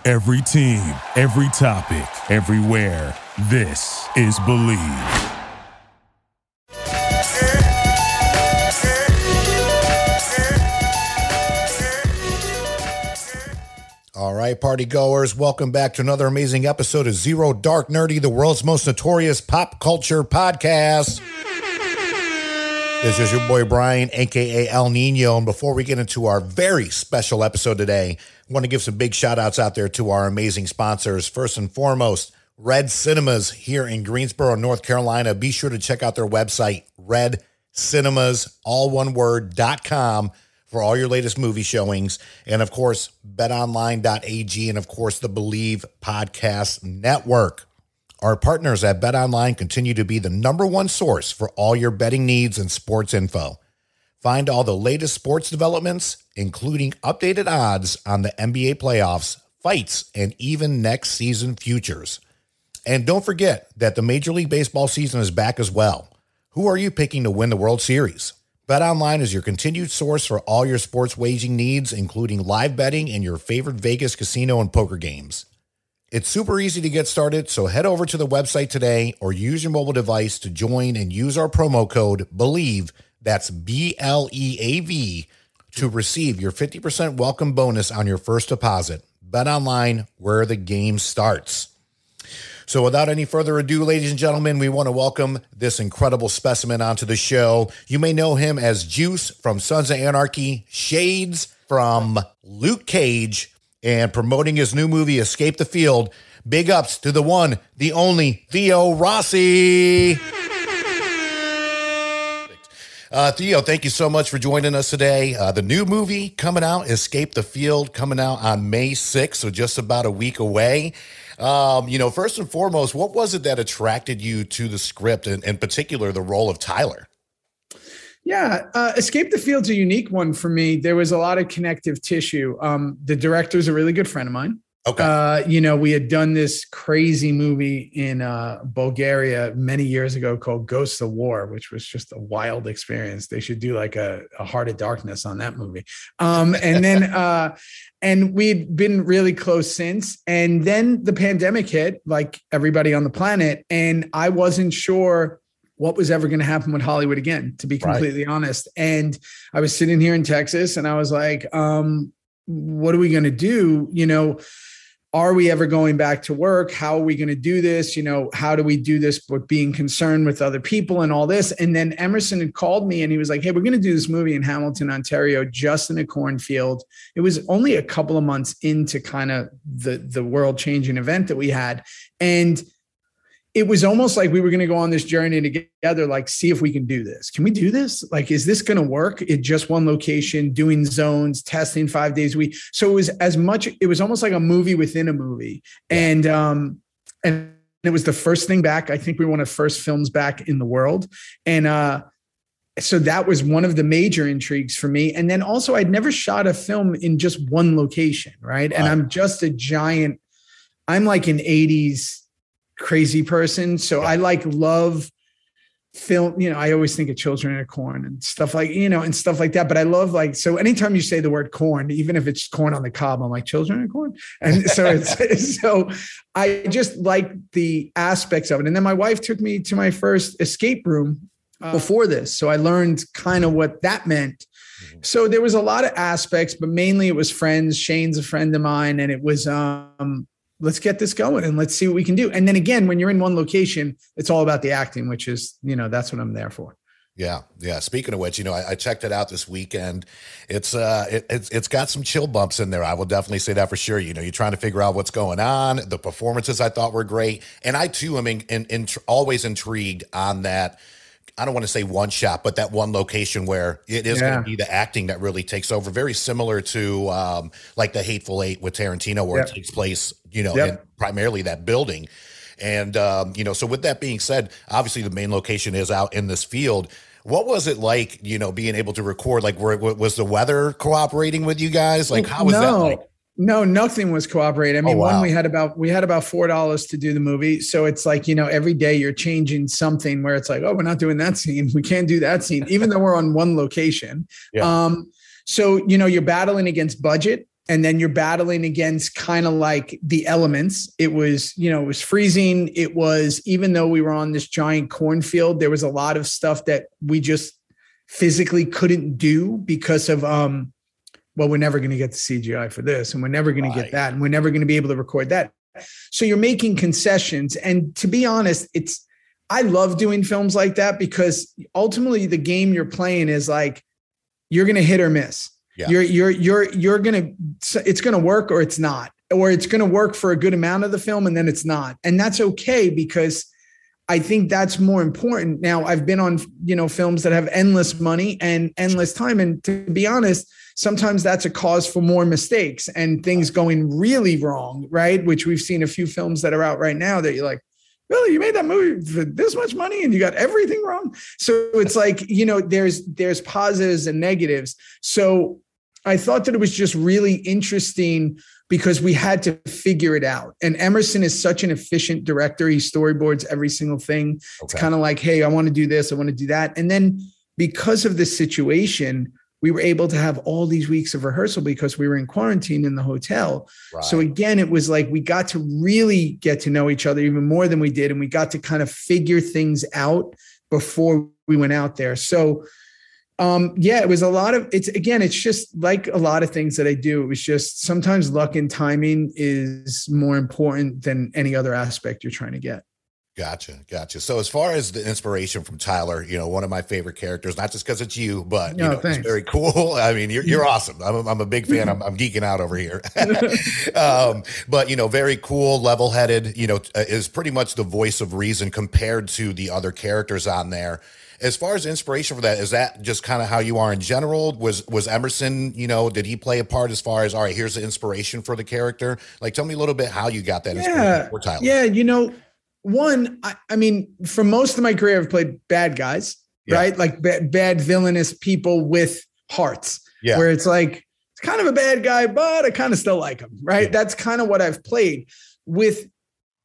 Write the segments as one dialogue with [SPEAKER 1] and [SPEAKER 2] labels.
[SPEAKER 1] Every team, every topic, everywhere. This is Believe.
[SPEAKER 2] All right, party goers, welcome back to another amazing episode of Zero Dark Nerdy, the world's most notorious pop culture podcast. This is your boy Brian, aka El Nino, and before we get into our very special episode today, I want to give some big shout outs out there to our amazing sponsors. First and foremost, Red Cinemas here in Greensboro, North Carolina. Be sure to check out their website, redcinemas, all one word.com, for all your latest movie showings. And of course, betonline.ag, and of course, the Believe Podcast Network. Our partners at BetOnline continue to be the number one source for all your betting needs and sports info. Find all the latest sports developments, including updated odds on the NBA playoffs, fights, and even next season futures. And don't forget that the Major League Baseball season is back as well. Who are you picking to win the World Series? BetOnline is your continued source for all your sports wagering needs, including live betting and your favorite Vegas casino and poker games. It's super easy to get started, so head over to the website today or use your mobile device to join and use our promo code BELIEVE, that's BLEAV, to receive your 50% welcome bonus on your first deposit. BetOnline, where the game starts. So without any further ado, ladies and gentlemen, we want to welcome this incredible specimen onto the show. You may know him as Juice from Sons of Anarchy, Shades from Luke Cage, and promoting his new movie, Escape the Field. Big ups to the one, the only, Theo Rossi. Theo, thank you so much for joining us today. The new movie coming out, Escape the Field, coming out on May 6th, so just about a week away. First and foremost, what was it that attracted you to the script, and in particular, the role of Tyler?
[SPEAKER 3] Yeah, Escape the Field's a unique one for me. There was a lot of connective tissue. The director's a really good friend of mine.
[SPEAKER 2] Okay.
[SPEAKER 3] We had done this crazy movie in Bulgaria many years ago called Ghosts of War, which was just a wild experience. They should do like a Heart of Darkness on that movie. And we'd been really close since. And then the pandemic hit, like everybody on the planet. And I wasn't sure what was ever going to happen with Hollywood again, to be completely honest. And I was sitting here in Texas and I was like, what are we going to do? Are we ever going back to work? How are we going to do this? How do we do this with being concerned with other people and all this? And then Emerson had called me and he was like, hey, we're going to do this movie in Hamilton, Ontario, just in a cornfield. It was only a couple of months into kind of the world changing event that we had. And it was almost like we were going to go on this journey together, like, see if we can do this. Can we do this? Like, is this going to work in just one location, doing zones, testing 5 days a week? So it was almost like a movie within a movie. And it was the first thing back. I think we were one of the first films back in the world. And so that was one of the major intrigues for me. And then also I'd never shot a film in just one location. Right. And I'm just I'm like an 80s crazy person. So I love film. I always think of Children of Corn and stuff like, and stuff like that. But I love so anytime you say the word corn, even if it's corn on the cob, I'm like, Children of Corn. And so so I just like the aspects of it. And then my wife took me to my first escape room before this. So I learned kind of what that meant. So there was a lot of aspects, but mainly it was friends. Shane's a friend of mine. And it was, let's get this going and let's see what we can do. And then again, when you're in one location, it's all about the acting, which is, that's what I'm there for.
[SPEAKER 2] Yeah. Yeah. Speaking of which, I checked it out this weekend. It's got some chill bumps in there. I will definitely say that for sure. You're trying to figure out what's going on. The performances I thought were great. And I too, always intrigued on that. I don't want to say one shot, but that one location where it is going to be the acting that really takes over. Very similar to like The Hateful Eight with Tarantino, where it takes place, in primarily that building. And, so with that being said, obviously the main location is out in this field. What was it like, being able to record? Like, was the weather cooperating with you guys? Like, how was that like?
[SPEAKER 3] No, nothing was cooperating. I mean,
[SPEAKER 2] wow.
[SPEAKER 3] One, we had about $4 to do the movie. So it's like, every day you're changing something where it's like, oh, we're not doing that scene. We can't do that scene, even though we're on one location.
[SPEAKER 2] Yeah.
[SPEAKER 3] So, you're battling against budget. And then you're battling against kind of like the elements. It was, it was freezing. It was, even though we were on this giant cornfield, there was a lot of stuff that we just physically couldn't do because of, we're never going to get the CGI for this, and we're never going to get that, and we're never going to be able to record that. So you're making concessions. And to be honest, I love doing films like that, because ultimately the game you're playing is like, you're going to hit or miss. Yeah. You're going to, it's going to work or it's not, or it's going to work for a good amount of the film and then it's not. And that's okay, because I think that's more important. Now, I've been on, films that have endless money and endless time. And to be honest, sometimes that's a cause for more mistakes and things going really wrong, right? Which we've seen a few films that are out right now that you're like, really, you made that movie for this much money and you got everything wrong? So it's like, there's positives and negatives. So I thought that it was just really interesting because we had to figure it out. And Emerson is such an efficient director. He storyboards every single thing. Okay. It's kind of like, hey, I want to do this, I want to do that. And then because of this situation, we were able to have all these weeks of rehearsal because we were in quarantine in the hotel. Right. So again, it was like we got to really get to know each other even more than we did. And we got to kind of figure things out before we went out there. So it was it's just like a lot of things that I do. It was just sometimes luck and timing is more important than any other aspect you're trying to get.
[SPEAKER 2] Gotcha. So as far as the inspiration from Tyler, one of my favorite characters, not just because it's you, but it's very cool. I mean, you're awesome. I'm a big fan. I'm geeking out over here. But very cool, level-headed. Is pretty much the voice of reason compared to the other characters on there. As far as inspiration for that, is that just kind of how you are in general? Was Emerson, did he play a part as far as, all right, here's the inspiration for the character? Like, tell me a little bit how you got that inspiration for Tyler.
[SPEAKER 3] Yeah, one, I mean, for most of my career, I've played bad guys, right? Like bad villainous people with hearts, where it's like, it's kind of a bad guy, but I kind of still like him, right? Yeah. That's kind of what I've played. With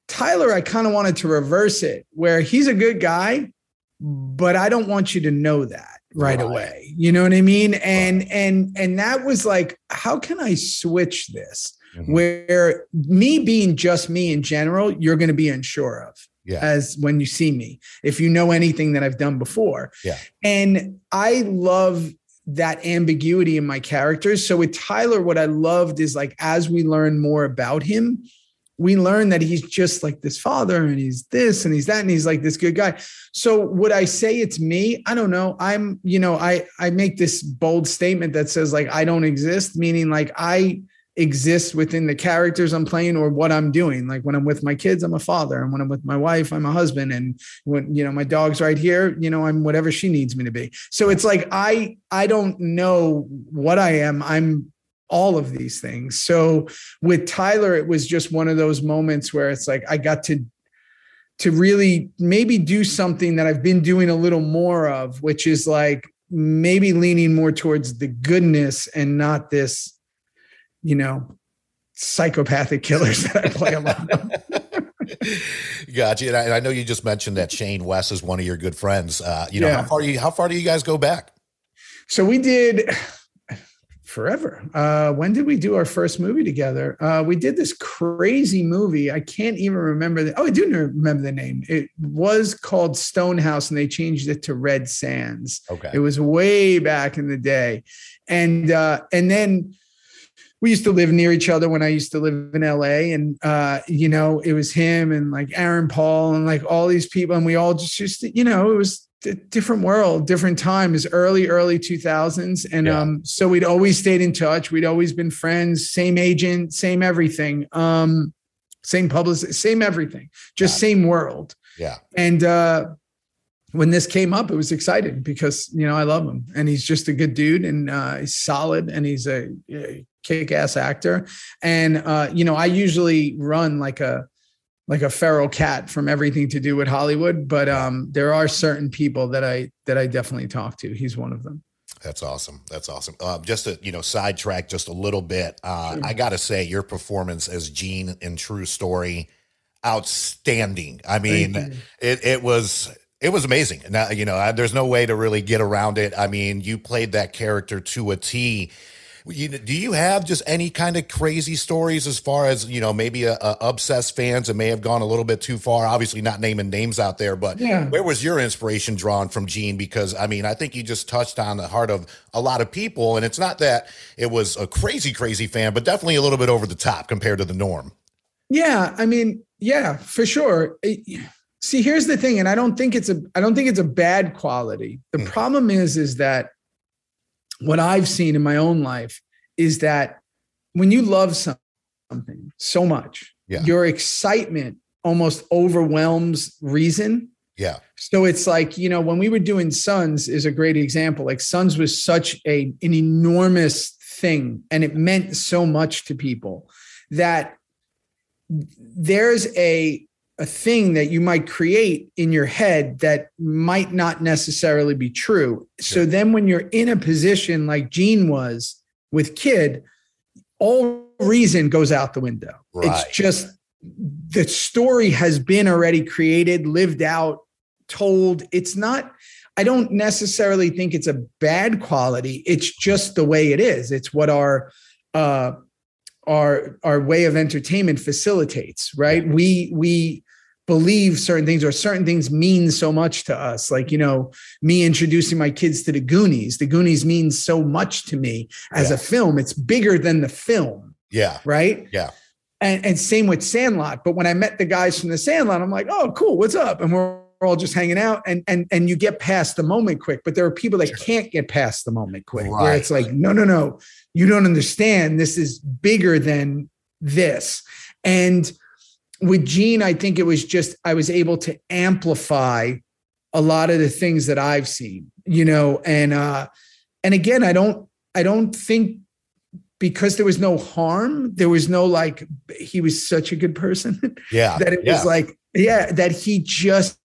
[SPEAKER 3] Tyler, I kind of wanted to reverse it, where he's a good guy, but I don't want you to know that right away. You know what I mean? And that was like, how can I switch this? Mm-hmm. Where me being just me in general, you're going to be unsure of as when you see me, if you know anything that I've done before. Yeah. And I love that ambiguity in my characters. So with Tyler, what I loved is like, as we learn more about him, we learn that he's just like this father and he's this and he's that, and he's like this good guy. So would I say it's me? I don't know. I'm, I make this bold statement that says like, I don't exist, meaning like I exist within the characters I'm playing or what I'm doing. Like when I'm with my kids, I'm a father. And when I'm with my wife, I'm a husband. And when, my dog's right here, I'm whatever she needs me to be. So it's like, I don't know what I am. I'm all of these things. So with Tyler, it was just one of those moments where it's like, I got to really maybe do something that I've been doing a little more of, which is like maybe leaning more towards the goodness and not this, psychopathic killers that I play a lot of.
[SPEAKER 2] Gotcha. And I know you just mentioned that Shane West is one of your good friends. How far do you guys go back?
[SPEAKER 3] So we did forever. When did we do our first movie together? We did this crazy movie. I can't even remember. I do remember the name. It was called Stonehouse and they changed it to Red Sands. Okay. It was way back in the day. And then we used to live near each other when I used to live in LA, and, it was him and like Aaron Paul and like all these people. And we all just it was a different world, different time. It was early 2000s. And so we'd always stayed in touch. We'd always been friends, same agent, same everything, same publicist, same everything, just same world. Yeah. And when this came up, it was exciting because, I love him and he's just a good dude and he's solid and he's a kick-ass actor. And, I usually run like a feral cat from everything to do with Hollywood. But there are certain people that I definitely talk to. He's one of them.
[SPEAKER 2] That's awesome. Just to, sidetrack just a little bit. Sure. I got to say your performance as Gene in True Story, outstanding. I mean, it was amazing. Now, there's no way to really get around it. I mean, you played that character to a T. Do you have just any kind of crazy stories as far as, maybe a obsessed fans that may have gone a little bit too far? Obviously not naming names out there, but where was your inspiration drawn from, Gene? Because I think you just touched on the heart of a lot of people, and it's not that it was a crazy fan, but definitely a little bit over the top compared to the norm.
[SPEAKER 3] Yeah. Yeah, for sure. See, here's the thing. And I don't think it's a bad quality. The problem is that what I've seen in my own life is that when you love something so much, your excitement almost overwhelms reason.
[SPEAKER 2] Yeah.
[SPEAKER 3] So it's like, when we were doing Sons is a great example. Like Sons was such an enormous thing, and it meant so much to people that there's a thing that you might create in your head that might not necessarily be true. Sure. So then when you're in a position like Gene was with Kid, all reason goes out the window. Right. It's just the story has been already created, lived out, told. It's not, I don't necessarily think it's a bad quality. It's just the way it is. It's what our way of entertainment facilitates, right? We believe certain things, or certain things mean so much to us. Like, me introducing my kids to the Goonies. The Goonies means so much to me as a film. It's bigger than the film.
[SPEAKER 2] Yeah.
[SPEAKER 3] Right.
[SPEAKER 2] Yeah.
[SPEAKER 3] And same with Sandlot. But when I met the guys from the Sandlot, I'm like, oh, cool. What's up? And we're all just hanging out, and you get past the moment quick. But there are people that can't get past the moment quick, where it's like, no, you don't understand. This is bigger than this. And with Gene, I think it was just, I was able to amplify a lot of the things that I've seen, and again, I don't think, because there was no harm, there was no, like, he was such a good person.
[SPEAKER 2] Yeah.
[SPEAKER 3] That it was like, that he just,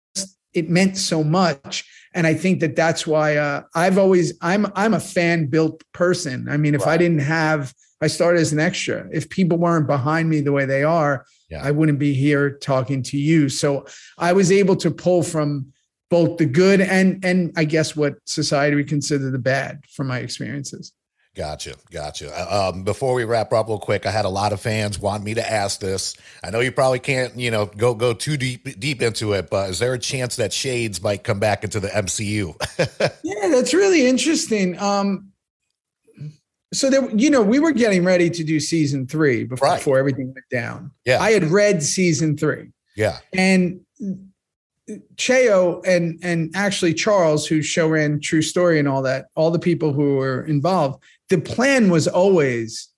[SPEAKER 3] it meant so much. And I think that that's why I'm a fan built person. If I didn't have, I started as an extra. If people weren't behind me the way they are, I wouldn't be here talking to you. So I was able to pull from both the good and I guess what society would consider the bad from my experiences.
[SPEAKER 2] Gotcha. Before we wrap up real quick, I had a lot of fans want me to ask this. I know you probably can't, go too deep into it, but is there a chance that Shades might come back into the MCU?
[SPEAKER 3] Yeah, that's really interesting. So there, we were getting ready to do season 3 before everything went down.
[SPEAKER 2] Yeah.
[SPEAKER 3] I had read season 3.
[SPEAKER 2] Yeah.
[SPEAKER 3] And Cheo and actually Charles, who show ran True Story and all that, all the people who were involved, the plan was always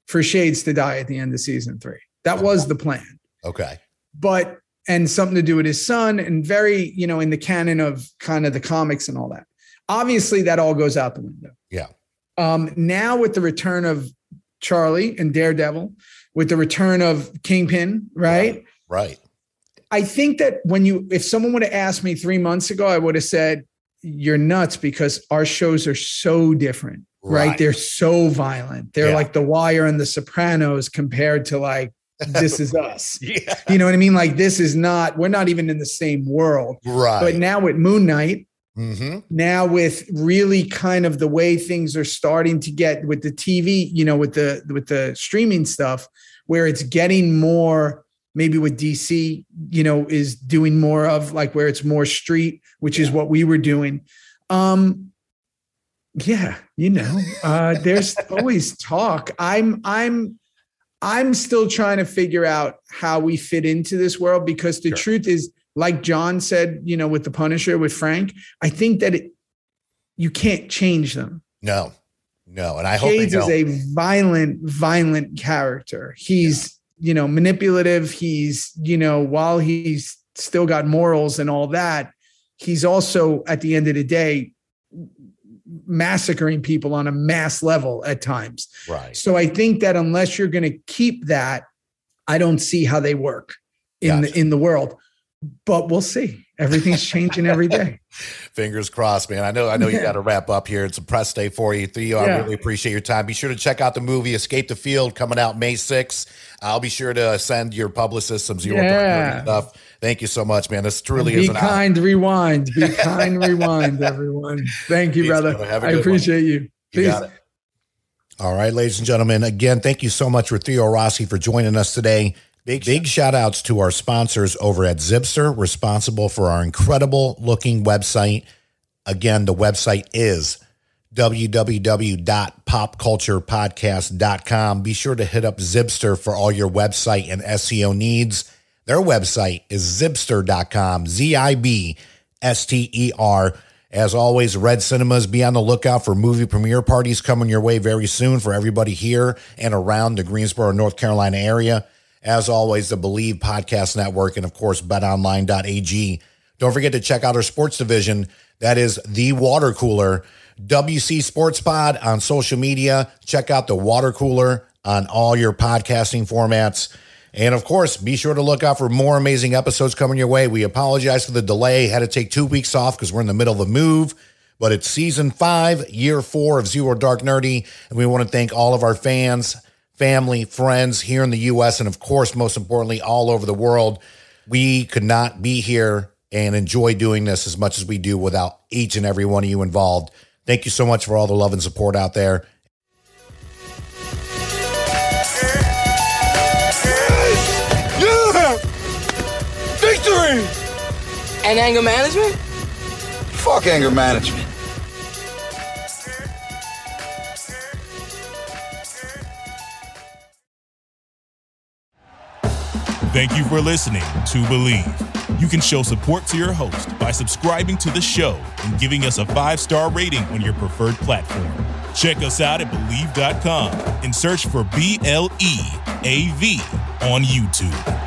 [SPEAKER 3] for Shades to die at the end of season 3. That was the plan.
[SPEAKER 2] Okay.
[SPEAKER 3] And something to do with his son, and very, in the canon of kind of the comics and all that. Obviously that all goes out the window.
[SPEAKER 2] Yeah.
[SPEAKER 3] Now with the return of Charlie and Daredevil, with the return of Kingpin, right?
[SPEAKER 2] Right.
[SPEAKER 3] I think that if someone would have asked me 3 months ago, I would have said, you're nuts, because our shows are so different, right? They're so violent. They're like The Wire and The Sopranos compared to like, This Is Us.
[SPEAKER 2] Yeah.
[SPEAKER 3] You know what I mean? Like, we're not even in the same world.
[SPEAKER 2] Right.
[SPEAKER 3] But now with Moon Knight, now with really kind of the way things are starting to get with the TV, with the streaming stuff, where it's getting more, maybe with DC, is doing more of like where it's more street, which is what we were doing. There's always talk. I'm still trying to figure out how we fit into this world, because the truth is, like John said, with the Punisher, with Frank, I think that you can't change them.
[SPEAKER 2] No. And I hope
[SPEAKER 3] Shades is a violent character. He's, manipulative. He's, while he's still got morals and all that, he's also, at the end of the day, massacring people on a mass level at times.
[SPEAKER 2] Right.
[SPEAKER 3] So I think that unless you're going to keep that, I don't see how they work in the world. But we'll see. Everything's changing every day.
[SPEAKER 2] Fingers crossed, man. I know you got to wrap up here. It's a press day for you, Theo. I really appreciate your time. Be sure to check out the movie Escape the Field, coming out May 6th. I'll be sure to send your publicist some Zero Dark Nerdy stuff. Thank you so much, man. This truly is an honor.
[SPEAKER 3] Rewind. Be kind, rewind, everyone. Thank you, brother. I appreciate you.
[SPEAKER 2] You got it. All right, ladies and gentlemen, again, thank you so much for Theo Rossi for joining us today. Big shout outs to our sponsors over at Zipster, responsible for our incredible looking website. Again, the website is www.popculturepodcast.com. Be sure to hit up Zipster for all your website and SEO needs. Their website is zipster.com, ZIBSTER. As always, Red Cinemas, be on the lookout for movie premiere parties coming your way very soon for everybody here and around the Greensboro, North Carolina area. As always, the Believe Podcast Network and, of course, betonline.ag. Don't forget to check out our sports division. That is The Water Cooler, WC Sports Pod on social media. Check out The Water Cooler on all your podcasting formats. And, of course, be sure to look out for more amazing episodes coming your way. We apologize for the delay. Had to take 2 weeks off because we're in the middle of a move. But it's season 5, year 4 of Zero Dark Nerdy. And we want to thank all of our fans, family, friends here in the U.S., and of course, most importantly, all over the world. We could not be here and enjoy doing this as much as we do without each and every one of you involved. Thank you so much for all the love and support out there.
[SPEAKER 4] Yeah! Victory!
[SPEAKER 5] And anger management?
[SPEAKER 4] Fuck anger management.
[SPEAKER 1] Thank you for listening to Believe. You can show support to your host by subscribing to the show and giving us a 5-star rating on your preferred platform. Check us out at Believe.com and search for BLEAV on YouTube.